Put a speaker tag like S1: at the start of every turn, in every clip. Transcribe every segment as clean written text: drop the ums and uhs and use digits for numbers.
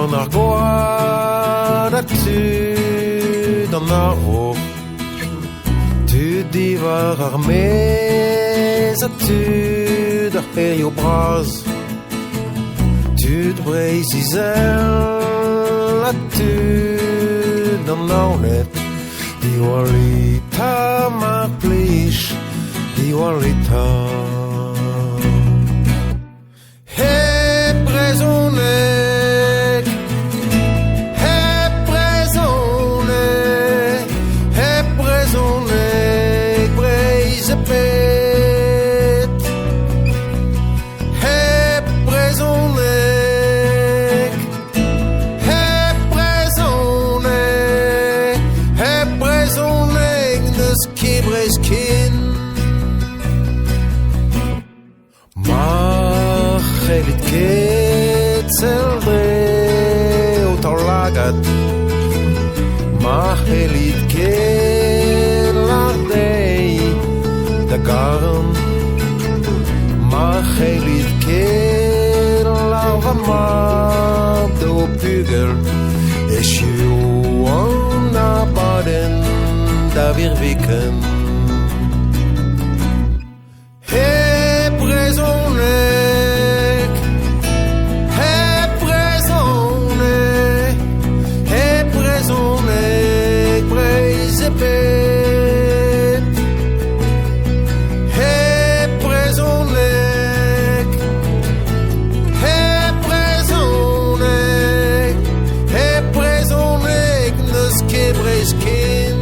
S1: gant ar gwad a tud an aro. Tud divar ar mez a tud ar perio braz. Tud breiz izel a tud an naonet. Diwalita mar plij, Diwalita. He prezonek, he prezonek, he prezonek, breiz e pet. He prezonek, he prezonek, he prezonek, neus ket breiz ken. Chelit ketzel dre o taolagat. Ma chelit ket lardei da garn. Ma chelit ket larva mab do pugel. E shiu an a baden da virviken. He prezonek, he prezonek, breiz e pet. He prezonek, neus ket breiz ken.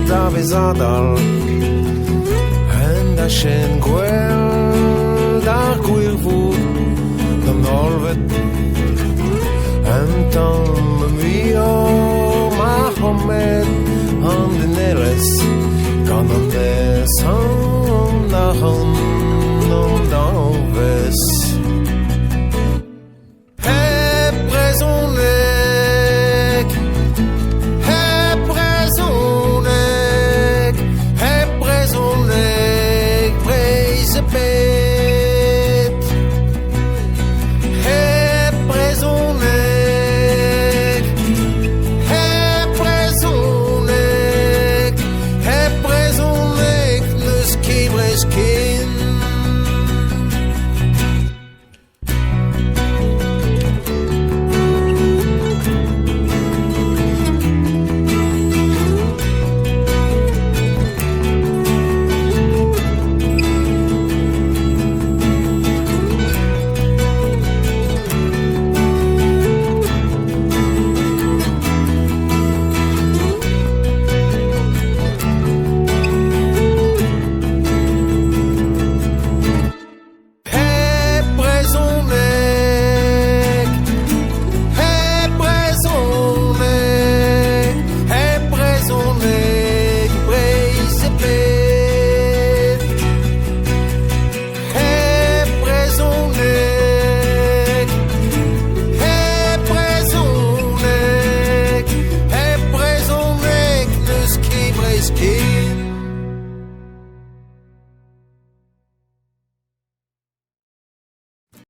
S1: Da vezadal en da chen gwell dar gwirvoud dan olvet en tam mio Mahomet an den eles kan an des